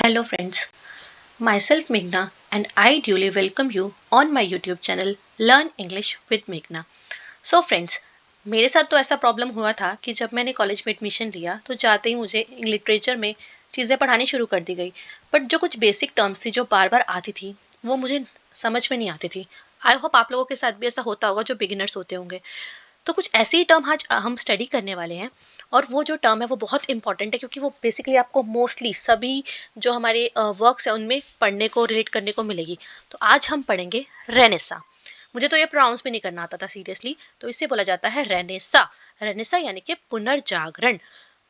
Hello friends, myself Meghna and I duly welcome you on my YouTube channel Learn English with Meghna. So friends, मेरे साथ तो ऐसा problem हुआ था कि जब मैंने कॉलेज में एडमिशन लिया तो जाते ही मुझे लिटरेचर में चीज़ें पढ़ानी शुरू कर दी गई। बट जो कुछ बेसिक टर्म्स थी जो बार बार आती थी वो मुझे समझ में नहीं आती थी। आई होप आप लोगों के साथ भी ऐसा होता होगा जो बिगिनर्स होते होंगे। तो कुछ ऐसे ही टर्म आज हम स्टडी करने वाले हैं और वो जो टर्म है वो बहुत इंपॉर्टेंट है क्योंकि वो बेसिकली आपको मोस्टली सभी जो हमारे वर्क्स हैं उनमें पढ़ने को रिलेट करने को मिलेगी। तो आज हम पढ़ेंगे रेनेसा। मुझे तो ये प्रोनाउंस भी नहीं करना आता था सीरियसली, तो इसे बोला जाता है रेनेसा। रेनेसा यानी कि पुनर्जागरण।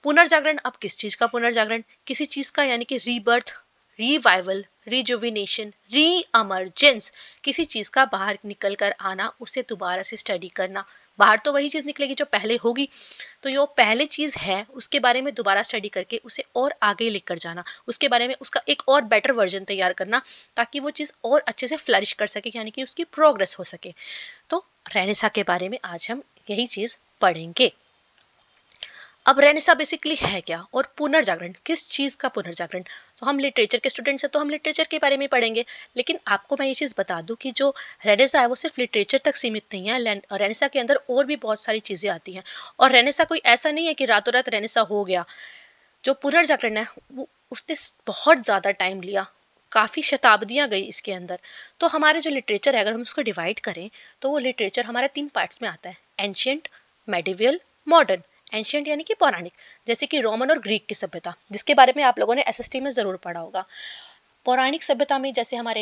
पुनर्जागरण, अब किस चीज का पुनर्जागरण? किसी चीज का, यानी कि रीबर्थ, रिवाइवल, रिजुविनेशन, री अमरजेंस। किसी चीज का बाहर निकल कर आना, उसे दोबारा से स्टडी करना। बाहर तो वही चीज निकलेगी जो पहले होगी, तो जो पहले चीज है उसके बारे में दोबारा स्टडी करके उसे और आगे लेकर जाना, उसके बारे में उसका एक और बेटर वर्जन तैयार करना ताकि वो चीज और अच्छे से फ्लरिश कर सके, यानी कि उसकी प्रोग्रेस हो सके। तो रेनेसा के बारे में आज हम यही चीज पढ़ेंगे। अब रेनेसा बेसिकली है क्या और पुनर्जागरण किस चीज का पुनर्जागरण? तो हम लिटरेचर के स्टूडेंट्स हैं तो हम लिटरेचर के बारे में पढ़ेंगे, लेकिन आपको मैं ये चीज बता दूं कि जो रेनेसा है वो सिर्फ लिटरेचर तक सीमित नहीं है। रेनेसा के अंदर और भी बहुत सारी चीजें आती हैं और रेनेसा कोई ऐसा नहीं है कि रातों रात रेनेसा हो गया। जो पुनर्जागरण है वो उसने बहुत ज्यादा टाइम लिया, काफी शताब्दियां गई इसके अंदर। तो हमारे जो लिटरेचर है अगर हम उसको डिवाइड करें तो वो लिटरेचर हमारे 3 पार्ट्स में आता है: एंशियंट, मेडिवियल, मॉडर्न। एंशियंट यानी कि पौराणिक, जैसे कि रोमन और ग्रीक की सभ्यता, जिसके बारे में आप लोगों ने एसएसटी में जरूर पढ़ा होगा। पौराणिक सभ्यता में जैसे हमारे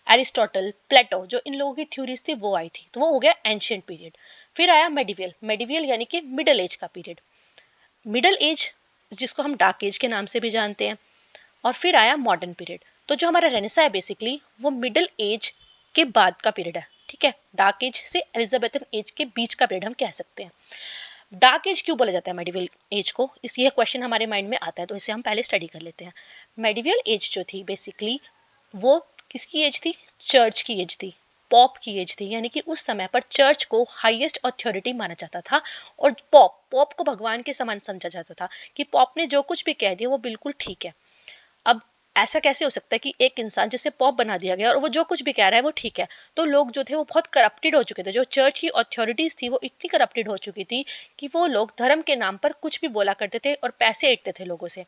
एरिस्टोटल, प्लेटो, जो इन लोगों की थ्योरीज थी वो आई थी, तो वो हो गया एंशियंट पीरियड। फिर आया मेडिवियल। मेडिवियल यानी कि मिडल एज का पीरियड, मिडल एज जिसको हम डार्क एज के नाम से भी जानते हैं। और फिर आया मॉडर्न पीरियड। तो जो हमारा रेनेसा है बेसिकली वो मिडिल एज के बाद का पीरियड है, ठीक है। डार्क एज से एलिजाबेथन एज के बीच का पीरियड हम कह सकते हैं। डार्क एज क्यों बोला जाता है मेडिवल एज को, इस ये क्वेश्चन हमारे माइंड में आता है, तो इसे हम पहले स्टडी कर लेते हैं। मेडिवल एज जो थी बेसिकली वो किसकी एज थी? चर्च की एज थी, पॉप की एज थी, यानी कि उस समय पर चर्च को हाईएस्ट अथॉरिटी माना जाता था और पॉप पॉप को भगवान के समान समझा जाता था कि पॉप ने जो कुछ भी कह दिया वो बिल्कुल ठीक है। अब ऐसा कैसे हो सकता है कि एक इंसान जिसे पॉप बना दिया गया और वो जो कुछ भी कह रहा है वो ठीक है? तो लोग जो थे वो बहुत करप्टेड हो चुके थे, जो चर्च की अथॉरिटीज थी वो इतनी करप्टेड हो चुकी थी कि वो लोग धर्म के नाम पर कुछ भी बोला करते थे और पैसे ऐंठते थे लोगों से।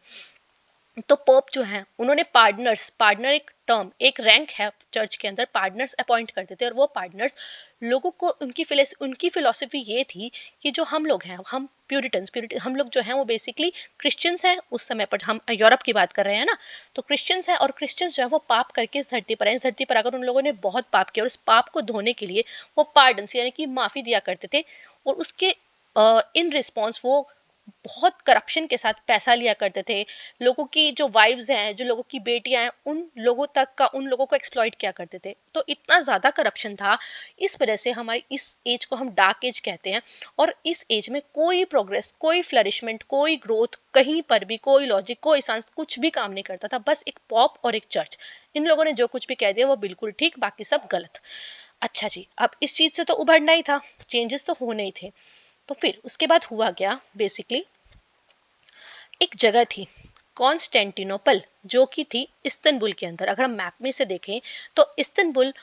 तो पोप जो है उन्होंने पार्टनर्स, पार्टनर एक टर्म, एक रैंक है चर्च के अंदर, पार्टनर्स अपॉइंट करते थे और वो पार्टनर्स लोगों को उनकी फिलोसफी ये थी कि जो हम लोग हैं, हम प्यूरिटन्स प्यूरिट हम लोग जो हैं वो बेसिकली क्रिश्चियंस हैं। उस समय पर हम यूरोप की बात कर रहे हैं ना, तो क्रिश्चियंस हैं और क्रिश्चियंस जो है वो पाप करके इस धरती पर है। इस धरती पर आकर उन लोगों ने बहुत पाप किया और उस पाप को धोने के लिए वो पार्डन यानी कि माफी दिया करते थे और उसके इन रिस्पॉन्स वो बहुत करप्शन के साथ पैसा लिया करते थे। लोगों की जो वाइव्स हैं, जो लोगों की बेटियां हैं, उन लोगों को एक्सप्लॉइट किया करते थे। तो इतना ज्यादा करप्शन था, इस वजह से हमारी इस एज को हम डार्क एज कहते हैं। और इस एज में कोई प्रोग्रेस, कोई फ्लरिशमेंट, कोई ग्रोथ, कहीं पर भी कोई लॉजिक, कोई साइंस कुछ भी काम नहीं करता था। बस एक पॉप और एक चर्च, इन लोगों ने जो कुछ भी कह दिया वो बिल्कुल ठीक, बाकी सब गलत। अच्छा जी, अब इस चीज से तो उभरना ही था, चेंजेस तो होने ही थे। तो फिर उसके बाद हुआ क्या? बेसिकली एक जगह थी कॉन्स्टेंटिनोपल, जो कि थी इस्तंबुल के अंदर। अगर हम मैप में से देखें तो इस्तंबुल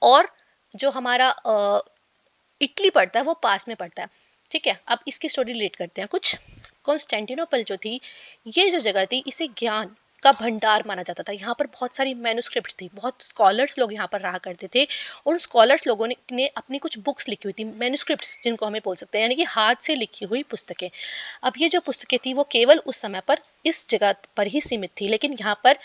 और जो हमारा इटली पड़ता है वो पास में पड़ता है, ठीक है। अब इसकी स्टोरी रिलेट करते हैं कुछ। कॉन्स्टेंटिनोपल जो थी, ये जो जगह थी इसे ज्ञान का भंडार माना जाता था। यहाँ पर बहुत सारी मैन्युस्क्रिप्ट्स थी, बहुत स्कॉलर्स लोग यहाँ पर रहा करते थे और उन स्कॉलर्स लोगों ने अपनी कुछ बुक्स लिखी हुई थी, मैन्युस्क्रिप्ट्स जिनको हमें बोल सकते हैं, यानी कि हाथ से लिखी हुई पुस्तकें। अब ये जो पुस्तकें थी वो केवल उस समय पर इस जगह पर ही सीमित थी, लेकिन यहाँ पर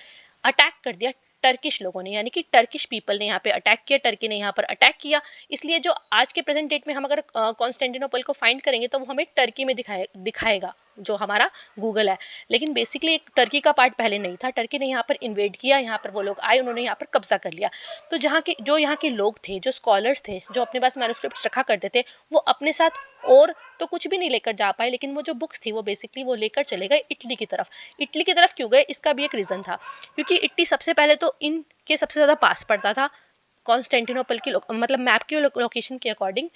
अटैक कर दिया टर्किश लोगों ने, यानी कि टर्किश पीपल ने यहाँ पे अटैक किया, टर्की ने यहाँ पर अटैक किया। इसलिए जो आज के प्रेजेंट डेट में हम अगर कॉन्स्टेंटिनोपल को फाइंड करेंगे तो वो हमें टर्की में दिखाएगा जो हमारा गूगल है। लेकिन बेसिकली एक टर्की का पार्ट पहले नहीं था, टर्की ने यहाँ पर इन्वेड किया, यहाँ पर वो लोग आए, उन्होंने यहाँ पर कब्जा कर लिया। तो यहाँ के लोग थे, जो स्कॉलर्स थे, जो अपने पास मैन्युस्क्रिप्ट्स रखा करते थे, वो अपने साथ और तो कुछ भी नहीं लेकर जा पाए, लेकिन वो जो बुक्स थी वो बेसिकली वो लेकर चले गए इटली की तरफ। इटली की तरफ क्यों गए, इसका भी एक रीजन था, क्योंकि इटली सबसे पहले तो इनके सबसे ज्यादा पास पड़ता था कॉन्स्टेंटिनोपल की मतलब मैप की लोकेशन के अकॉर्डिंग।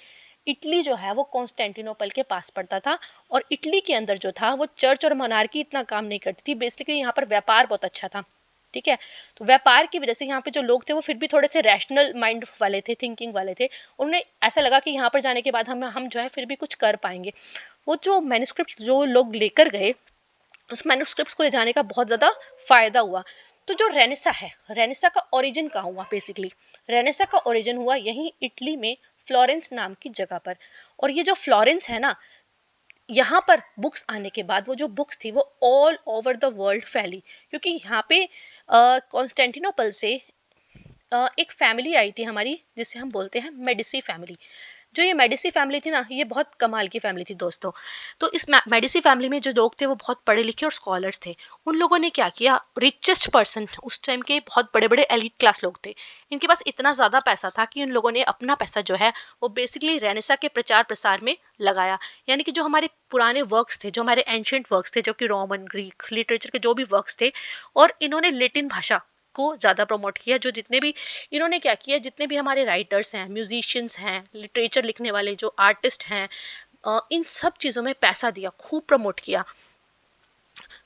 इटली जो है वो कॉन्स्टेंटिनोपल के पास पड़ता था और इटली के अंदर जो था वो चर्च और मोनार्की इतना काम नहीं करती थी, बेसिकली यहाँ पर व्यापार बहुत अच्छा था। ठीक है। तो व्यापार की वजह से यहाँ पे जो लोग थे वो फिर भी थोड़े से रैशनल माइंड वाले थे, थिंकिंग वाले थे। उन्हें ऐसा लगा कि यहाँ पर जाने के बाद हम जो है फिर भी कुछ कर पाएंगे। वो जो मैन्युस्क्रिप्ट जो लोग लेकर गए, उस मैन्युस्क्रिप्ट्स को ले जाने का बहुत ज़्यादा फायदा हुआ। तो जो रेनेसा है, रेनेसा का ओरिजिन कहाँ हुआ बेसिकली? रेनेसा का ओरिजिन हुआ यहीं इटली में, फ्लोरेंस नाम की जगह पर। और ये जो फ्लोरेंस है ना, यहाँ पर बुक्स आने के बाद वो जो बुक्स थी वो ऑल ओवर द वर्ल्ड फैली, क्योंकि यहाँ पे कॉन्स्टेंटिनोपल से एक फैमिली आई थी हमारी, जिसे हम बोलते हैं मेडिसी फैमिली। जो ये मेडिसी फैमिली थी ना, ये बहुत कमाल की फैमिली थी दोस्तों। तो इस मेडिसी फैमिली में जो लोग थे वो बहुत पढ़े लिखे और स्कॉलर्स थे। उन लोगों ने क्या किया, रिचेस्ट पर्सन उस टाइम के बहुत बड़े बड़े एलिट क्लास लोग थे, इनके पास इतना ज़्यादा पैसा था कि उन लोगों ने अपना पैसा जो है वो बेसिकली रेनेसा के प्रचार प्रसार में लगाया। यानी कि जो हमारे पुराने वर्क्स थे, जो हमारे एंशियंट वर्क्स थे, जो कि रोमन ग्रीक लिटरेचर के जो भी वर्क्स थे, और इन्होंने लेटिन भाषा को ज़्यादा प्रमोट किया। जो जितने भी इन्होंने क्या किया, जितने भी हमारे राइटर्स हैं, म्यूजिशियंस हैं, लिटरेचर लिखने वाले जो आर्टिस्ट हैं, इन सब चीज़ों में पैसा दिया, खूब प्रमोट किया।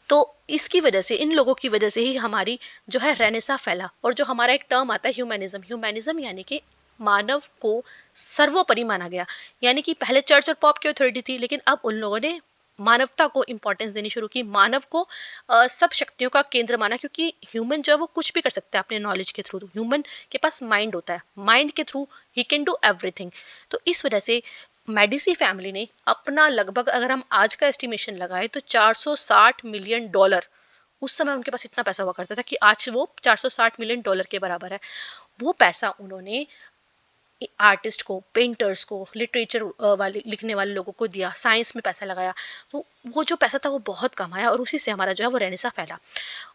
तो इसकी वजह से, इन लोगों की वजह से ही हमारी जो है रेनेसा फैला। और जो हमारा एक टर्म आता है ह्यूमैनिज्म, ह्यूमैनिज्म यानी कि मानव को सर्वोपरि माना गया। यानी कि पहले चर्च और पॉप की अथॉरिटी थी, लेकिन अब उन लोगों ने मानवता को इंपॉर्टेंस देनी शुरू की, मानव को सब शक्तियों का केंद्र माना, क्योंकि ह्यूमन जो है वो कुछ भी कर सकता है अपने नॉलेज के थ्रू। ह्यूमन के पास माइंड होता है, माइंड के through he can do everything. तो इस वजह से मेडिसी फैमिली ने अपना लगभग, अगर हम आज का एस्टिमेशन लगाए तो 460 मिलियन डॉलर, उस समय उनके पास इतना पैसा हुआ करता था कि आज वो 460 मिलियन डॉलर के बराबर है, वो पैसा उन्होंने आर्टिस्ट को, पेंटर्स को, लिटरेचर वाले लिखने वाले लोगों को दिया, साइंस में पैसा लगाया। तो वो जो पैसा था वो बहुत कम आया, और उसी से हमारा जो है वो रेनेसा फैला।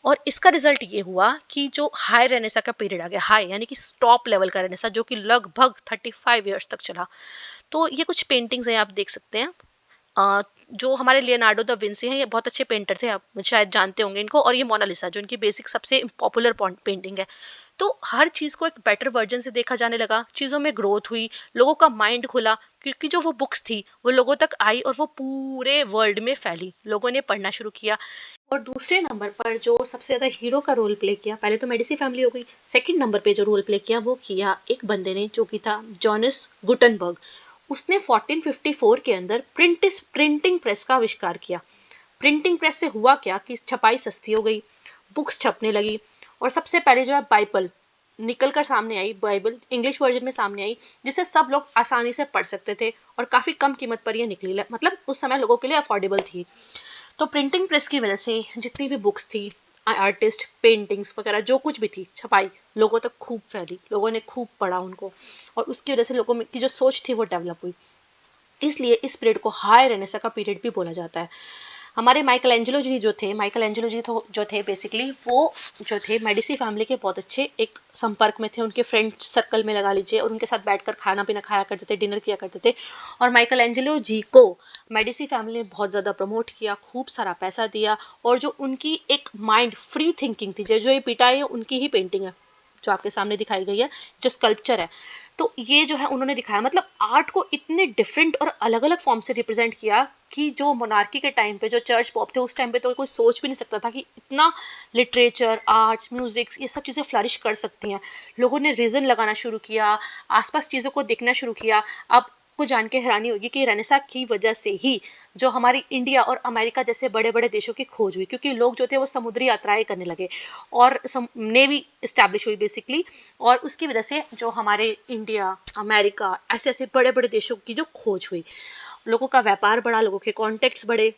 और इसका रिजल्ट ये हुआ कि जो हाई रेनेसा का पीरियड आ गया, हाई यानी कि टॉप लेवल का रेनेसा, जो कि लगभग 35 ईयर्स तक चला। तो ये कुछ पेंटिंग्स हैं, आप देख सकते हैं। जो हमारे लियोनार्डो दा विंसी हैं, ये बहुत अच्छे पेंटर थे, आप शायद जानते होंगे इनको। और ये मोनालिसा जो इनकी बेसिक सबसे पॉपुलर पेंटिंग है। तो हर चीज़ को एक बेटर वर्जन से देखा जाने लगा, चीज़ों में ग्रोथ हुई, लोगों का माइंड खुला, क्योंकि जो वो बुक्स थी वो लोगों तक आई और वो पूरे वर्ल्ड में फैली, लोगों ने पढ़ना शुरू किया। और दूसरे नंबर पर जो सबसे ज़्यादा हीरो का रोल प्ले किया, पहले तो मेडिसी फैमिली हो गई, सेकंड नंबर पे जो रोल प्ले किया वो किया एक बंदे ने, जो कि था जॉनस गुटनबर्ग। उसने 1454 के अंदर प्रिंटिंग प्रेस का आविष्कार किया। प्रिंटिंग प्रेस से हुआ क्या कि छपाई सस्ती हो गई, बुक्स छपने लगी, और सबसे पहले जो है बाइबल निकल कर सामने आई, बाइबल इंग्लिश वर्जन में सामने आई, जिसे सब लोग आसानी से पढ़ सकते थे, और काफ़ी कम कीमत पर यह निकली, मतलब उस समय लोगों के लिए अफोर्डेबल थी। तो प्रिंटिंग प्रेस की वजह से जितनी भी बुक्स थी, आर्टिस्ट, पेंटिंग्स वगैरह जो कुछ भी थी, छपाई लोगों तक खूब फैली, लोगों ने खूब पढ़ा उनको, और उसकी वजह से लोगों की जो सोच थी वो डेवलप हुई। इसलिए इस पीरियड को हाई रेनेसा का पीरियड भी बोला जाता है। हमारे माइकल एंजेलो जी जो थे, माइकल एंजेलो जी जो थे बेसिकली, वो जो थे मेडिसी फैमिली के बहुत अच्छे एक संपर्क में थे, उनके फ्रेंड सर्कल में लगा लीजिए, और उनके साथ बैठकर खाना पीना खाया करते थे, डिनर किया करते थे। और माइकल एंजेलो जी को मेडिसी फैमिली ने बहुत ज़्यादा प्रमोट किया, खूब सारा पैसा दिया। और जो उनकी एक माइंड फ्री थिंकिंग थी, जो ये पिटाई है उनकी ही पेंटिंग है जो आपके सामने दिखाई गई है, जो स्कल्पचर है। तो ये जो है उन्होंने दिखाया, मतलब आर्ट को इतने डिफरेंट और अलग अलग फॉर्म से रिप्रेजेंट किया कि जो मोनार्की के टाइम पे जो चर्च पॉप थे उस टाइम पे तो कोई सोच भी नहीं सकता था कि इतना लिटरेचर, आर्ट्स, म्यूजिक, ये सब चीज़ें फ्लरिश कर सकती हैं। लोगों ने रीजन लगाना शुरू किया, आसपास चीज़ों को देखना शुरू किया। अब को जान के हैरानी होगी कि रेनेसा की वजह से ही जो हमारी इंडिया और अमेरिका जैसे बड़े बड़े देशों की खोज हुई, क्योंकि लोग जो थे वो समुद्री यात्राएं करने लगे, और नेवी इस्टेब्लिश हुई बेसिकली। और उसकी वजह से जो हमारे इंडिया, अमेरिका, ऐसे ऐसे बड़े बड़े देशों की जो खोज हुई, लोगों का व्यापार बढ़ा, लोगों के कॉन्टेक्ट्स बढ़े,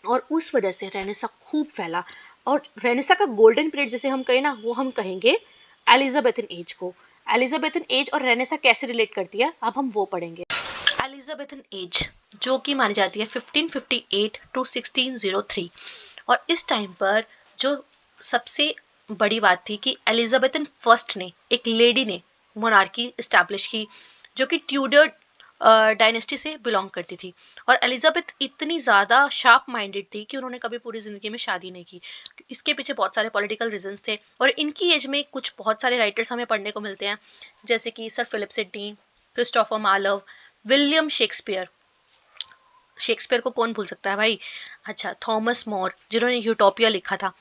और उस वजह से रेनेसा खूब फैला। और रेनेसा का गोल्डन पीरियड जैसे हम कहें ना, वो हम कहेंगे एलिजाबेथन एज को। एलिजाबेथन एज और रेनेसा कैसे रिलेट करती है, अब हम वो पढ़ेंगे। एलिजाबेथन एज जो कि मानी जाती है 1558 टू 1603। और इस टाइम पर जो सबसे बड़ी बात थी कि एलिजाबेथन फर्स्ट ने, एक लेडी ने मोनार्की इस्टेब्लिश की, जो कि ट्यूडर डायनेस्टी से बिलोंग करती थी। और एलिजाबेथ इतनी ज़्यादा शार्प माइंडेड थी कि उन्होंने कभी पूरी ज़िंदगी में शादी नहीं की। इसके पीछे बहुत सारे पॉलिटिकल रीजंस थे, और इनकी एज में कुछ बहुत सारे राइटर्स हमें पढ़ने को मिलते हैं, जैसे कि sir Philip Sidney, Christopher Marlowe, William Shakespeare. Shakespeare को कौन भूल सकता है भाई। अच्छा, थॉमस मोर जिन्होंने यूटोपिया लिखा था।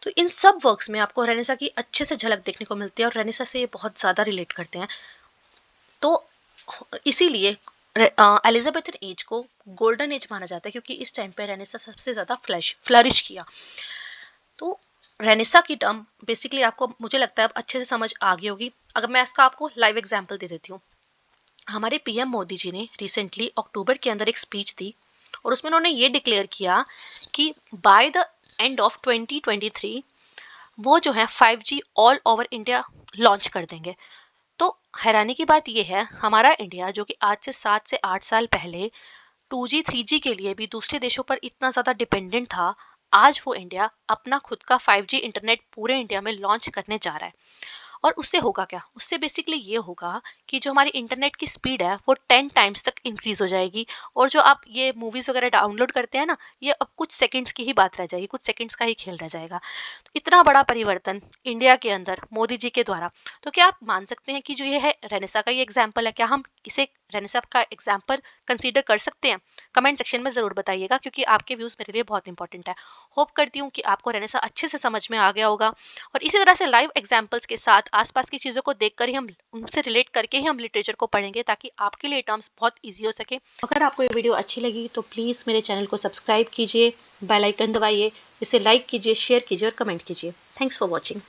तो इन सब वर्क्स में आपको रेनेसा की अच्छे से झलक देखने को मिलती है और रेनेसा से ये बहुत ज़्यादा रिलेट करते हैं। तो इसीलिए एलिजाबेथन एज को गोल्डन एज माना जाता है, क्योंकि इस टाइम पे रेनेसा सबसे ज़्यादा फ्लरिश किया। तो रेनेसा की टर्म बेसिकली आपको, मुझे लगता है, अब अच्छे से समझ आ गई होगी। अगर मैं इसका आपको लाइव एग्जांपल दे देती हूँ। हमारे पीएम मोदी जी ने रिसेंटली अक्टूबर के अंदर एक स्पीच दी और उसमें उन्होंने ये डिक्लेयर किया कि बाय द एंड ऑफ 2023 वो जो है 5G all over India launch कर देंगे। तो हैरानी की बात यह है, हमारा इंडिया जो कि आज से 7 से 8 साल पहले 2G 3G के लिए भी दूसरे देशों पर इतना ज़्यादा डिपेंडेंट था, आज वो इंडिया अपना खुद का 5G इंटरनेट पूरे इंडिया में लॉन्च करने जा रहा है। और उससे होगा क्या? उससे बेसिकली ये होगा कि जो हमारी इंटरनेट की स्पीड है वो 10 टाइम्स तक इंक्रीज हो जाएगी। और जो आप ये मूवीज वगैरह डाउनलोड करते हैं ना, ये अब कुछ सेकंड्स की ही बात रह जाएगी, कुछ सेकंड्स का ही खेल रह जाएगा। तो इतना बड़ा परिवर्तन इंडिया के अंदर मोदी जी के द्वारा। तो क्या आप मान सकते हैं कि जो ये है रेनेसा का ये एग्जाम्पल है, क्या हम इसे रेनेसा का एग्जाम्पल कंसीडर कर सकते हैं? कमेंट सेक्शन में ज़रूर बताइएगा, क्योंकि आपके व्यूज़ मेरे लिए बहुत इंपॉर्टेंट है। होप करती हूँ कि आपको रेनेसा अच्छे से समझ में आ गया होगा, और इसी तरह से लाइव एग्जाम्पल्स के साथ आसपास की चीज़ों को देखकर ही हम उनसे रिलेट करके ही हम लिटरेचर को पढ़ेंगे, ताकि आपके लिए टर्म्स बहुत ईजी हो सके। अगर आपको ये वीडियो अच्छी लगी तो प्लीज़ मेरे चैनल को सब्सक्राइब कीजिए, बेल आइकन दबाइए, इसे लाइक कीजिए, शेयर कीजिए और कमेंट कीजिए। Thanks for watching.